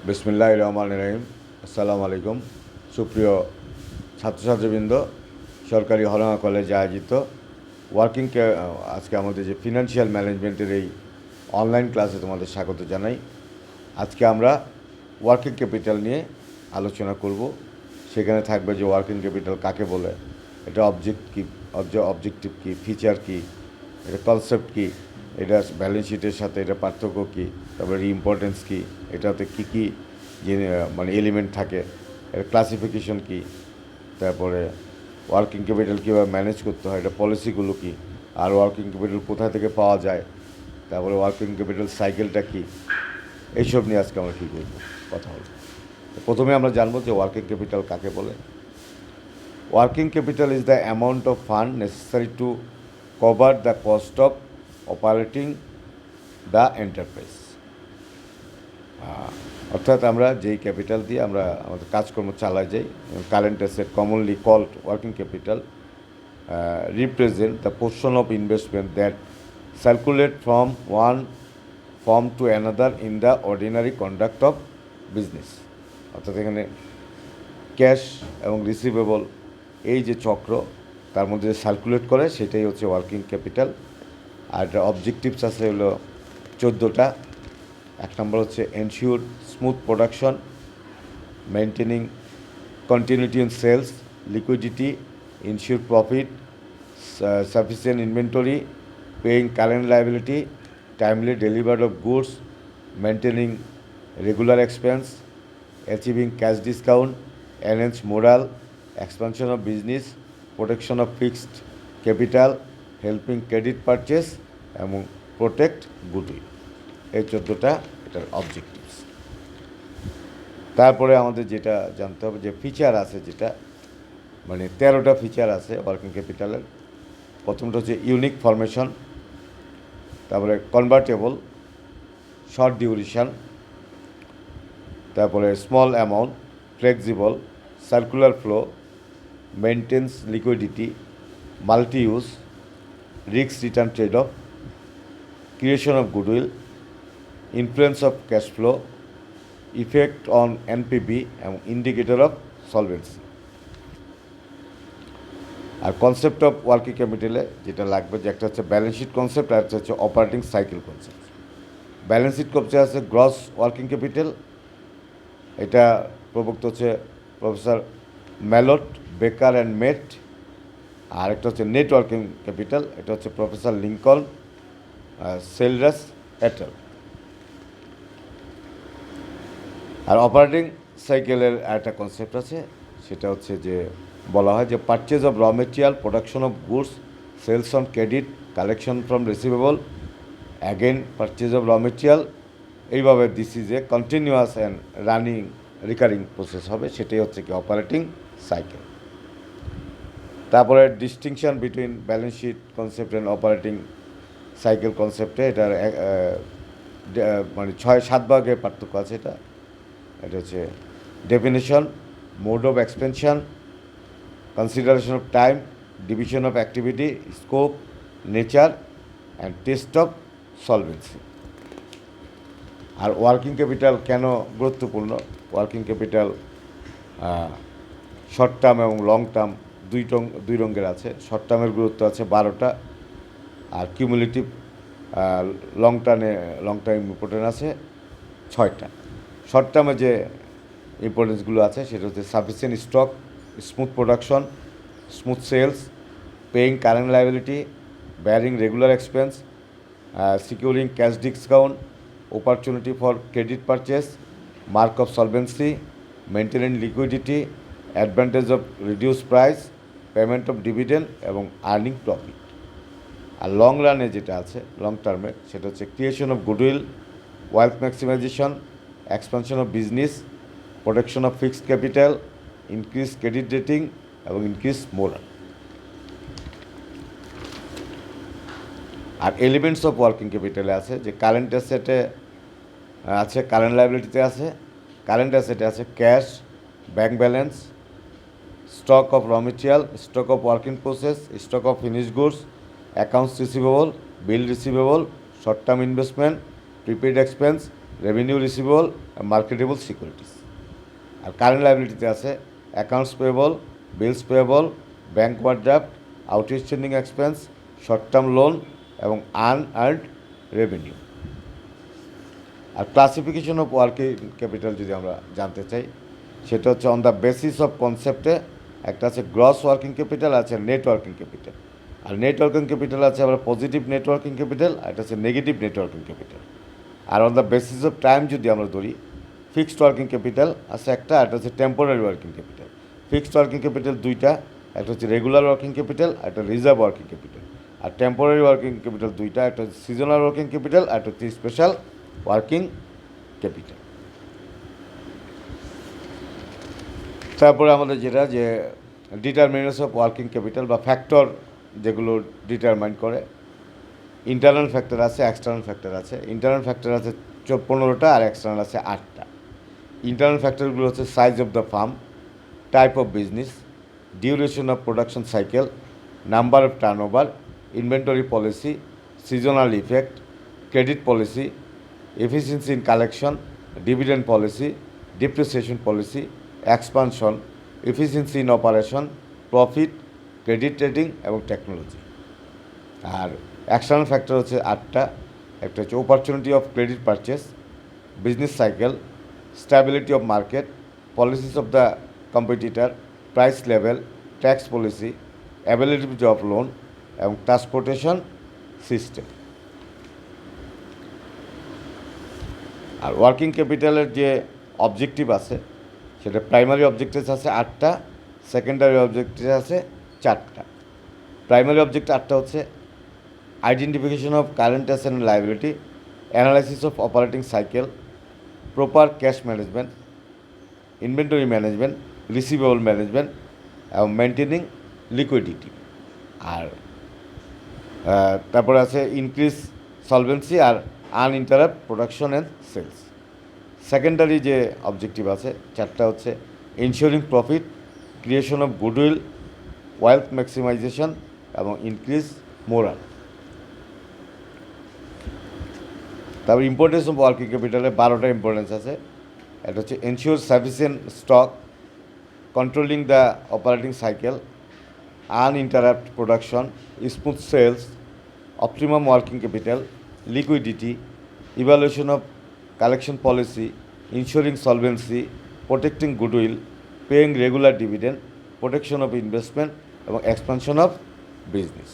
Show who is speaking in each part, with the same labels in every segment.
Speaker 1: বিসমিল্লাহির রহমানির রহিম। আসসালামু আলাইকুম। সুপ্রিয় ছাত্রছাত্রীবৃন্দ, সরকারি হলমা কলেজে আয়োজিত আজকে আমাদের যে ফিনান্সিয়াল ম্যানেজমেন্টের এই অনলাইন ক্লাসে তোমাদের স্বাগত জানাই। আজকে আমরা ওয়ার্কিং ক্যাপিটাল নিয়ে আলোচনা করব। সেখানে থাকবে যে ওয়ার্কিং ক্যাপিটাল কাকে বলে, এটা অবজেক্টিভ কী, ফিচার কী, এটা কনসেপ্ট কী, এটা ব্যালেন্স শিটের সাথে এটা পার্থক্য কী, তারপরে ইম্পর্টেন্স কী, এটাতে কী কী যে এলিমেন্ট থাকে, এর ক্লাসিফিকেশন কী, তারপরে ওয়ার্কিং ক্যাপিটাল কীভাবে ম্যানেজ করতে হয়, এটা পলিসিগুলো কী, আর ওয়ার্কিং ক্যাপিটাল কোথা থেকে পাওয়া যায়, তারপরে ওয়ার্কিং ক্যাপিটাল সাইকেলটা কী, এইসব নিয়ে আজকে আমরা কী করব, কথা বলব। প্রথমে আমরা জানবো যে ওয়ার্কিং ক্যাপিটাল কাকে বলে। Working capital is the amount of fund necessary to cover the cost of operating the enterprise. অর্থাৎ আমরা যেই ক্যাপিটাল দিয়ে আমরা আমাদের কাজকর্ম চালাই যাই, current asset commonly called working capital represent the portion of investment that circulate from one form to another in the ordinary conduct of business. অর্থাৎ এখানে ক্যাশ এবং রিসিভেবল এই যে চক্র তার মধ্যে সার্কুলেট করে সেটাই হচ্ছে ওয়ার্কিং ক্যাপিটাল। আর এটা অবজেক্টিভস আছে হলো 14টা। এক নম্বর হচ্ছে ensure smooth production, maintaining continuity in sales, liquidity, ensure profit, sufficient inventory, paying current liability, timely delivery of goods, maintaining regular expense, achieving cash discount, enhance morale, expansion of business, protection of fixed capital, helping credit purchase এবং protect goodwill। এই 14টা এটার objectives. তারপরে আমাদের যেটা জানতে হবে যে feature আছে, যেটা 13টা ফিচার আছে ওয়ার্কিং ক্যাপিটালের। প্রথমটা হচ্ছে ইউনিক ফরমেশন, তারপরে কনভার্টেবল, শর্ট ডিউরেশন, তারপরে small amount, flexible, circular flow, maintains liquidity, multi use, risk return trade off, creation of goodwill, influence of cash flow, effect on NPV এবং indicator of solvency. আর concept of working ক্যাপিটালে যেটা লাগবে, যে একটা হচ্ছে balance sheet concept আর একটা হচ্ছে operating cycle concept. Balance sheet concept আছে গ্রস ওয়ার্কিং ক্যাপিটাল, এটা প্রবক্ত হচ্ছে প্রফেসর ম্যালট, বেকার অ্যান্ড মেট। আর একটা হচ্ছে নেট ওয়ার্কিং ক্যাপিটাল, এটা হচ্ছে প্রফেসর লিঙ্কন, সেলরাস এটাল। আর অপারেটিং সাইকেলের একটা কনসেপ্ট আছে, সেটা হচ্ছে যে বলা হয় যে purchase of raw material, production of goods, sales on credit, collection from receivable, again purchase of raw material. এইভাবে this is a continuous and running recurring process হবে, সেটাই হচ্ছে কি অপারেটিং সাইকেল। তারপরে distinction between balance sheet concept and operating cycle কনসেপ্টে এটার 6-7 ভাগে পার্থক্য আছে। এটা হচ্ছে definition, mode of expansion, consideration of time, division of activity, scope, nature and test of solvency। আর ওয়ার্কিং ক্যাপিটাল কেন গুরুত্বপূর্ণ? ওয়ার্কিং ক্যাপিটাল শর্ট টার্ম এবং লং টার্ম দুই রঙের আছে। শর্ট টার্মের গুরুত্ব আছে 12টা, আর কিউমুলেটিভ লং টার্ম ইম্পর্টেন্ট আছে 6টা। শর্ট টার্মে যে ইম্পর্টেন্সগুলো আছে সেটা হচ্ছে sufficient stock, smooth production, smooth sales, paying current liability, bearing regular expense, securing cash discount, opportunity for credit purchase, mark of solvency, maintaining liquidity, advantage of reduced price, payment of dividend এবং earning profit. আর long রানে যেটা আছে, long টার্মে, সেটা হচ্ছে creation of goodwill, wealth maximisation, expansion of business, protection of fixed capital, increase credit rating এবং increase morale. আর এলিমেন্টস অফ ওয়ার্কিং ক্যাপিটালে আছে যে কারেন্ট অ্যাসেটে আছে, কারেন্ট লাইবিলিটিতে আছে। কারেন্ট অ্যাসেটে আছে cash, bank balance, stock of raw material, stock of work in process, stock of finish goods, accounts receivable, bill receivable, short term investment, prepaid expense, revenue receivable, marketable securities. আর current লাইবিলিটিতে আছে accounts payable, bills payable, bank overdraft, outstanding expense, short term loan এবং unearned revenue. আর classification of working capital যদি আমরা জানতে চাই, সেটা হচ্ছে অন দ্য বেসিস অফ কনসেপ্টে একটা আছে গ্রস ওয়ার্কিং ক্যাপিটাল, আছে নেট ওয়ার্কিং ক্যাপিটাল। আর নেট ওয়ার্কিং ক্যাপিটাল আছে আবার পজিটিভ নেট ওয়ার্কিং ক্যাপিটাল, আর এটা হচ্ছে নেগেটিভ নেট ওয়ার্কিং ক্যাপিটাল। আর on the basis of time যদি আমরা ধরি, ফিক্সড ওয়ার্কিং ক্যাপিটাল আছে একটা, আর এটা হচ্ছে temporary working capital. Fixed working capital দুইটা, একটা হচ্ছে রেগুলার ওয়ার্কিং ক্যাপিটাল, আর একটা রিজার্ভ ওয়ার্কিং ক্যাপিটাল। আর টেম্পোরারি ওয়ার্কিং ক্যাপিটাল দুইটা, একটা হচ্ছে সিজনাল ওয়ার্কিং ক্যাপিটাল, আর একটা হচ্ছে স্পেশাল ওয়ার্কিং ক্যাপিটাল। তারপরে আমাদের যেটা যে ডিটারমিনেন্টস অফ ওয়ার্কিং ক্যাপিটাল বা ফ্যাক্টর যেগুলো ডিটারমাইন করে, ইন্টারনাল ফ্যাক্টর আছে, এক্সটার্নাল ফ্যাক্টর আছে। ইন্টারনাল ফ্যাক্টর আছে 15টা আর এক্সটার্নাল আছে 8টা। ইন্টারনাল ফ্যাক্টরগুলো হচ্ছে size of the farm, type of business, duration of production cycle, number of turnover, inventory policy, seasonal effect, credit policy, efficiency in collection, dividend policy, depreciation policy, expansion, efficiency in operation, profit, credit rating এবং technology. আর external factor হচ্ছে 8টা। একটা হচ্ছে opportunity of credit purchase, business cycle, stability of market, policies of the competitor, price level, tax policy, availability of loan এবং transportation system. Are working ক্যাপিটালের যে objective আছে, সেটা primary objective আছে 8টা, secondary objective আছে 4টা। প্রাইমারি অবজেক্ট 8টা হচ্ছে identification of current asset and liability, analysis of operating cycle, proper cash management, inventory management, receivable management এবং মেনটেনিং লিকুইডিটি। আর তারপরে আছে ইনক্রিজ সলভেন্সি আর uninterrupt production and sales. Secondary যে অবজেক্টিভ আছে 4টা হচ্ছে insuring profit, creation of goodwill, wealth maximisation এবং ইনক্রিজ মোরাল। তারপর ইম্পর্টেন্স অফ ওয়ার্কিং ক্যাপিটালে 12টা ইম্পর্টেন্স আছে। এটা হচ্ছে ensure sufficient stock, controlling the operating cycle, uninterrupt production, smooth sales, optimum working capital, liquidity, evaluation of collection policy, insuring solvency, protecting goodwill, paying regular dividend, protection of investment এবং expansion of business.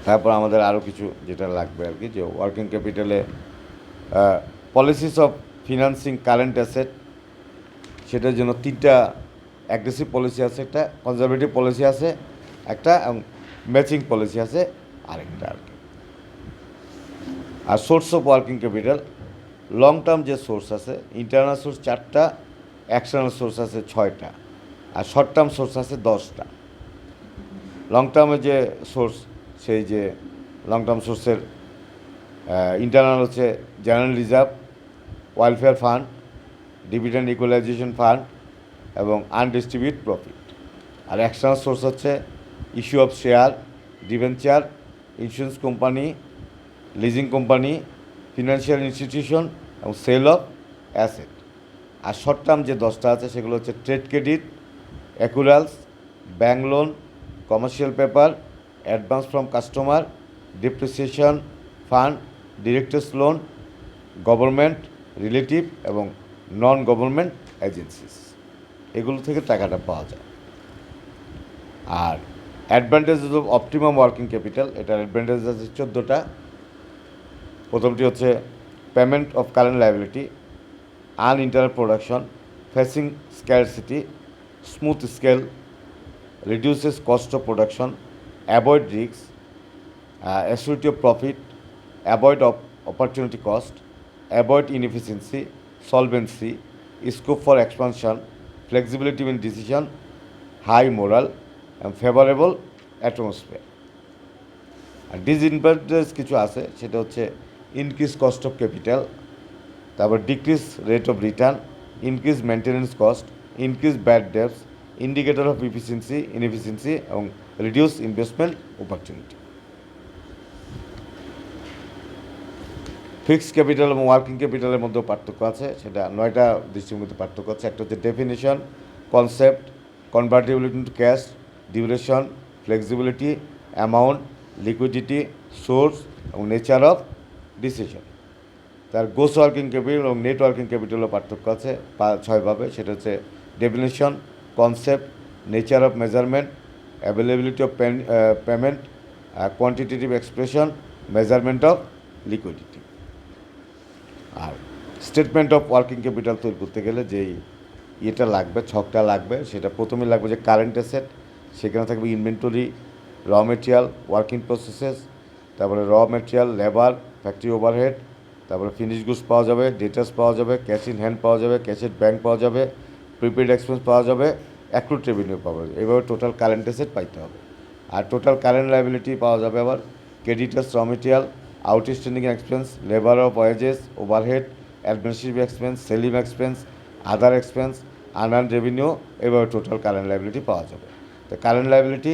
Speaker 1: তারপর আমাদের আরও কিছু যেটা লাগবে আর কি, যে ওয়ার্কিং ক্যাপিটালে policies of financing current asset, সেটার জন্য 3টা অ্যাগ্রেসিভ পলিসি আছে, একটা কনজারভেটিভ পলিসি আছে একটা, এবং ম্যাচিং পলিসি আছে আরেকটা আর কি। আর source of working capital, long term যে সোর্স আছে, ইন্টারনাল সোর্স 4টা, এক্সটার্নাল সোর্স আছে 6টা, আর শর্ট টার্ম সোর্স আছে 10টা। লং টার্মের যে সোর্স, সেই যে লং টার্ম সোর্সের ইন্টারনাল হচ্ছে general reserve, welfare fund, dividend equalization fund এবং আনডিস্ট্রিবিউট প্রফিট। আর এক্সটার্নাল সোর্স হচ্ছে issue of share, debenture, insurance company, leasing company, financial institution এবং সেল অফ অ্যাসেট। আর শর্ট টার্ম যে 10টা আছে সেগুলো হচ্ছে trade credit, accruals, bank loan, commercial paper, advance from customer, depreciation fund, directors loan, government, relative এবং non government agencies. এগুলো থেকে টাকাটা পাওয়া যায়। আর advantages of optimum working capital, এটার অ্যাডভান্টেজ আছে 14টা। প্রথমটি হচ্ছে payment of current liability, uninterrupt production, facing scarcity, smooth scale, reduces cost of production, avoid risks, assurity of profit, avoid opportunity cost, avoid inefficiency, solvency, scope for expansion, flexibility in decision, high moral and favorable atmosphere. আর disadvantage কিছু আছে, সেটা হচ্ছে increase cost of capital, তারপর decrease rate of return, increase maintenance cost, increase bad debts, indicator of inefficiency এবং reduce investment opportunity. Fixed capital এবং working ক্যাপিটালের মধ্যেও পার্থক্য আছে, সেটা 9টা দৃষ্টিভঙ্গিতে পার্থক্য আছে। একটা হচ্ছে definition, concept, convertibility into cash, duration, flexibility, amount, liquidity, source এবং নেচার অফ ডিসিশন। তার গোস ওয়ার্কিং ক্যাপিটাল এবং নেট ওয়ার্কিং ক্যাপিটালও পার্থক্য আছে 6ভাবে। সেটা হচ্ছে definition, concept, nature of measurement, availability of payment, quantitative expression, measurement of liquidity. আর স্টেটমেন্ট অফ ওয়ার্কিং ক্যাপিটাল তৈরি করতে গেলে যেই ইয়েটা লাগবে, ছকটা লাগবে, সেটা প্রথমে লাগবে যে কারেন্ট অ্যাসেট, সেখানে থাকবে ইনভেন্টরি, র মেটেরিয়াল, ওয়ার্কিং প্রসেসেস, তারপরে র মেটেরিয়াল, লেবার, ফ্যাক্টরি ওভারহেড, তারপরে ফিনিশ গুডস পাওয়া যাবে, ডেটাস পাওয়া যাবে, ক্যাশ ইন হ্যান্ড পাওয়া যাবে, ক্যাশের ব্যাংক পাওয়া যাবে, প্রিপেড এক্সপেন্স পাওয়া যাবে, অ্যাক্রুড রেভিনিউ পাওয়া যাবে। এভাবে টোটাল কারেন্ট অ্যাসেট পাইতে হবে। আর টোটাল কারেন্ট লায়াবিলিটি পাওয়া যাবে আবার creditors, raw material, outstanding expense, labour of wages, overhead, administrative expense, selling expense, other expense, unearn revenue. এভাবে টোটাল কারেন্ট লায়াবিলিটি পাওয়া যাবে। তো কারেন্ট লায়াবিলিটি